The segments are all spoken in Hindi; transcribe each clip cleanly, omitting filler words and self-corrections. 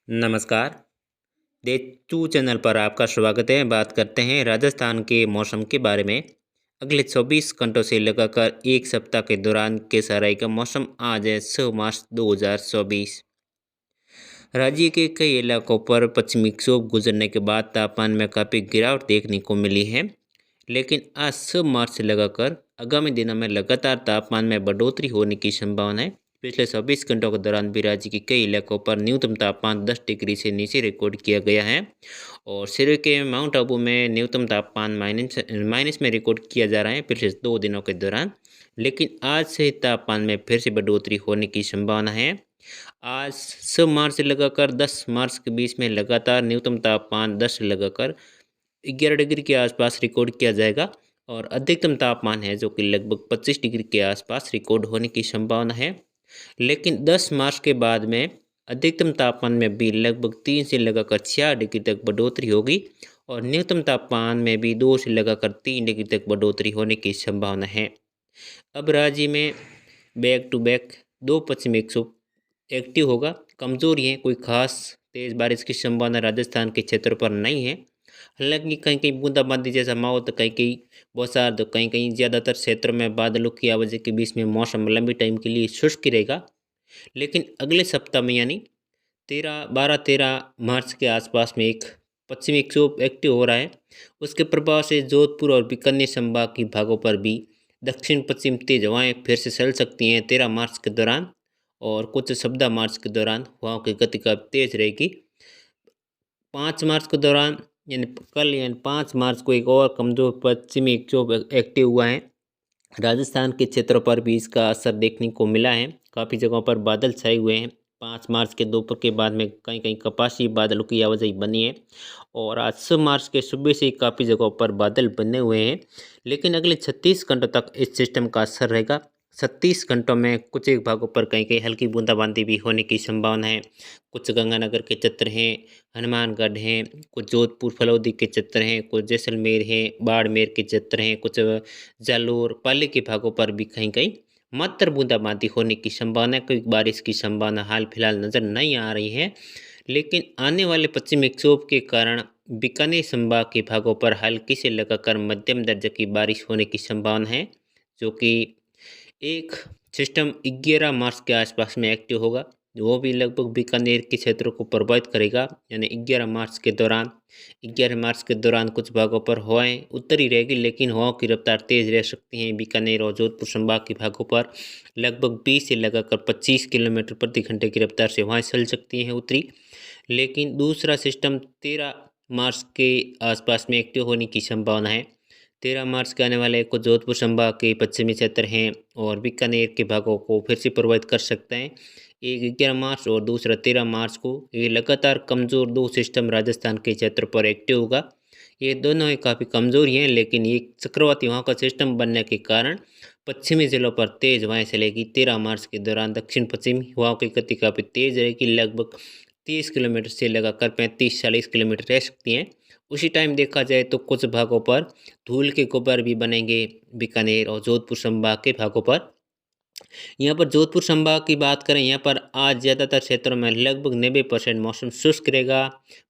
नमस्कार। देचू चैनल पर आपका स्वागत है। बात करते हैं राजस्थान के मौसम के बारे में। अगले 24 घंटों से लगाकर एक सप्ताह के दौरान कैसा रहेगा मौसम, आज है 6 मार्च 2024। राज्य के कई इलाकों पर पश्चिमी विक्षोभ गुजरने के बाद तापमान में काफ़ी गिरावट देखने को मिली है, लेकिन आज 6 मार्च से लगाकर आगामी दिनों में लगातार तापमान में बढ़ोतरी होने की संभावना है। पिछले 24 घंटों के दौरान भी राज्य के कई इलाकों पर न्यूनतम तापमान 10 डिग्री से नीचे रिकॉर्ड किया गया है और सिरे के माउंट आबू में न्यूनतम तापमान माइनस में रिकॉर्ड किया जा रहा है पिछले 2 दिनों के दौरान। लेकिन आज से तापमान में फिर से बढ़ोतरी होने की संभावना है। आज 6 मार्च से लगाकर 10 मार्च के बीच में लगातार न्यूनतम तापमान 10 से लगाकर 11 डिग्री के आसपास रिकॉर्ड किया जाएगा और अधिकतम तापमान है जो कि लगभग 25 डिग्री के आसपास रिकॉर्ड होने की संभावना है। लेकिन 10 मार्च के बाद में अधिकतम तापमान में भी लगभग 3 से लगाकर 4 डिग्री तक बढ़ोतरी होगी और न्यूनतम तापमान में भी 2 से लगाकर 3 डिग्री तक बढ़ोतरी होने की संभावना है। अब राज्य में बैक टू बैक 2 पश्चिमी विक्षोभ एक्टिव होगा। कमजोरी है, कोई खास तेज बारिश की संभावना राजस्थान के क्षेत्रों पर नहीं है। हालांकि कहीं कहीं बूंदाबांदी जैसा माहौल तो कहीं कहीं बौछार तो कहीं कहीं ज़्यादातर क्षेत्रों में बादलों की आवाजाही के बीच में मौसम लंबी टाइम के लिए शुष्क ही रहेगा। लेकिन अगले सप्ताह में यानी 13 मार्च के आसपास में एक पश्चिमी विक्षोभ एक्टिव हो रहा है। उसके प्रभाव से जोधपुर और बीकानेर संभाग के भागों पर भी दक्षिण पश्चिम तेज हवाएं फिर से चल सकती हैं 13 मार्च के दौरान और कुछ 14 मार्च के दौरान हवाओं की गति का तेज रहेगी। 5 मार्च के दौरान यानी 5 मार्च को एक और कमजोर पश्चिमी विक्षोभ एक्टिव हुआ है। राजस्थान के क्षेत्रों पर भी इसका असर देखने को मिला है। काफ़ी जगहों पर बादल छाए हुए हैं। 5 मार्च के दोपहर के बाद में कहीं कहीं कपासी बादलों की आवाजाही बनी है और आज 6 मार्च के सुबह से ही काफ़ी जगहों पर बादल बने हुए हैं। लेकिन अगले 36 घंटों तक इस सिस्टम का असर रहेगा। 36 घंटों में कुछ एक भागों पर कहीं कहीं हल्की बूंदाबांदी भी होने की संभावना है। कुछ गंगानगर के क्षेत्र हैं, हनुमानगढ़ हैं, कुछ जोधपुर फलौदी के क्षेत्र हैं, कुछ जैसलमेर हैं, बाड़मेर के क्षेत्र हैं, कुछ जालोर पाली के भागों पर भी कहीं कहीं मात्र बूंदाबांदी होने की संभावना, कोई बारिश की संभावना हाल फिलहाल नजर नहीं आ रही है। लेकिन आने वाले पश्चिमी विक्षोभ के कारण बीकानेर संभाग के भागों पर हल्की से लगाकर मध्यम दर्जे की बारिश होने की संभावना है, जो कि एक सिस्टम 11 मार्च के आसपास में एक्टिव होगा। वो भी लगभग बीकानेर के क्षेत्रों को प्रभावित करेगा। यानी 11 मार्च के दौरान कुछ भागों पर हवाएं उत्तरी रहेगी, लेकिन हवाओं की रफ्तार तेज रह सकती हैं। बीकानेर और जोधपुर संभाग के भागों पर लगभग 20 से लगाकर 25 किलोमीटर प्रति घंटे की रफ्तार से हवाएं चल सकती हैं उत्तरी। लेकिन दूसरा सिस्टम 13 मार्च के आसपास में एक्टिव होने की संभावना है। 13 मार्च के आने वाले कुछ जोधपुर संभाग के पश्चिमी क्षेत्र हैं और बीकानेर के भागों को फिर से प्रभावित कर सकते हैं। एक 11 मार्च और दूसरा 13 मार्च को ये लगातार कमज़ोर 2 सिस्टम राजस्थान के क्षेत्र पर एक्टिव होगा। ये दोनों ही काफ़ी कमज़ोर हैं, लेकिन ये चक्रवाती हवाओं का सिस्टम बनने के कारण पश्चिमी जिलों पर तेज हवाएं चलेगी। 13 मार्च के दौरान दक्षिण पश्चिमी हवाओं की गति काफ़ी तेज रहेगी, लगभग 30 किलोमीटर से लगाकर 35-40 किलोमीटर रह सकती हैं। उसी टाइम देखा जाए तो कुछ भागों पर धूल के गुब्बार भी बनेंगे बीकानेर और जोधपुर संभाग के भागों पर। यहाँ पर जोधपुर संभाग की बात करें, यहाँ पर आज ज़्यादातर क्षेत्रों में लगभग 90% मौसम शुष्क रहेगा।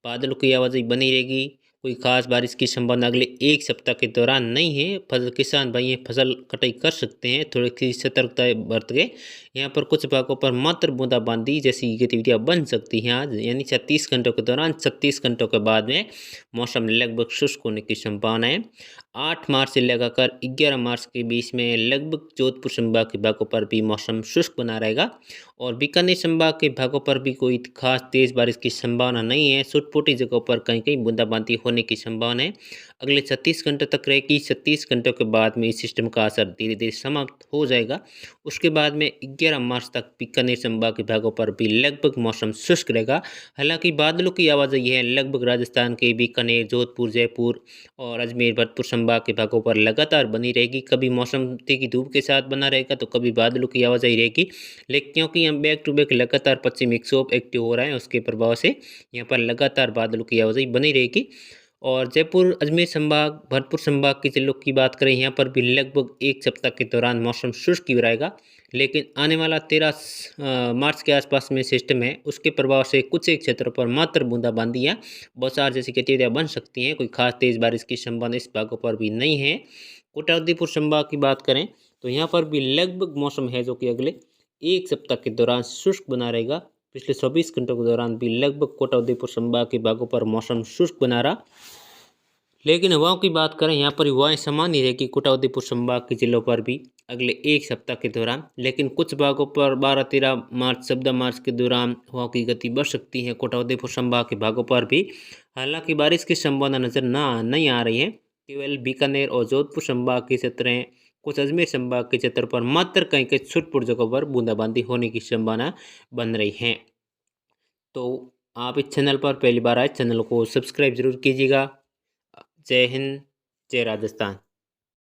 बादलों की आवाजाही बनी रहेगी। कोई खास बारिश की संभावना अगले एक सप्ताह के दौरान नहीं है। फसल किसान भाई फसल कटाई कर सकते हैं, थोड़ी सी सतर्कता बरत के। यहाँ पर कुछ भागों पर मात्र बूंदाबांदी जैसी गतिविधियाँ बन सकती हैं आज, यानी 36 घंटों के दौरान। 36 घंटों के बाद में मौसम लगभग शुष्क होने की संभावना है। 8 मार्च से लगाकर 11 मार्च के बीच में लगभग जोधपुर संभाग के भागों पर भी मौसम शुष्क बना रहेगा और बीकानेर संभाग के भागों पर भी कोई खास तेज बारिश की संभावना नहीं है। छुटपुटी जगहों पर कहीं कहीं बूंदाबांदी होने की संभावना है। अगले 36 घंटों तक रहेगी। 36 घंटों के बाद में इस सिस्टम का असर धीरे धीरे समाप्त हो जाएगा। उसके बाद में 11 मार्च तक बीकानेर संभाग के भागों पर भी लगभग मौसम शुष्क रहेगा। हालांकि बादलों की आवाजाही है लगभग राजस्थान के बीकानेर, जोधपुर, जयपुर और अजमेर, भरतपुर संभाग के भागों पर लगातार बनी रहेगी। कभी मौसम तीखी धूप के साथ बना रहेगा तो कभी बादलों की आवाजाही रहेगी। लेकिन क्योंकि हम बैक टू बैक लगातार पश्चिमी विक्षोभ एक्टिव हो रहा है, उसके प्रभाव से यहाँ पर लगातार बादलों की आवाजाही बनी रहेगी। और जयपुर, अजमेर संभाग, भरतपुर संभाग के जिलों की बात करें, यहाँ पर भी लगभग एक सप्ताह के दौरान मौसम शुष्क ही रहेगा। लेकिन आने वाला 13 मार्च के आसपास में सिस्टम है, उसके प्रभाव से कुछ एक क्षेत्रों पर मात्र बूंदाबांदी या बौछार जैसी गतिविधियां बन सकती हैं। कोई खास तेज बारिश की संभावना इस भागों पर भी नहीं है। कोटाउद्दीपुर संभाग की बात करें तो यहाँ पर भी लगभग मौसम है जो कि अगले एक सप्ताह के दौरान शुष्क बना रहेगा। पिछले 24 घंटों के दौरान भी लगभग कोटाउद्दीपुर संभाग के भागों पर मौसम शुष्क बना रहा। लेकिन हवाओं की बात करें यहाँ पर हवाएं समान ही रहेगी कोटाउद्दीपुर संभाग के जिलों पर भी अगले एक सप्ताह के दौरान। लेकिन कुछ भागों पर 12-13 मार्च 14 मार्च के दौरान हवाओं की गति बढ़ सकती है कोटाउद्दीपुर संभाग के भागों पर भी। हालांकि बारिश की संभावना नजर नहीं आ रही है। केवल बीकानेर और जोधपुर संभाग के क्षेत्र हैं, कुछ अजमेर संभाग के क्षेत्र पर मात्र कहीं कहीं छुटपुट जगहों पर बूंदाबांदी होने की संभावना बन रही है। तो आप इस चैनल पर पहली बार आए, चैनल को सब्सक्राइब जरूर कीजिएगा। जय हिंद, जय राजस्थान।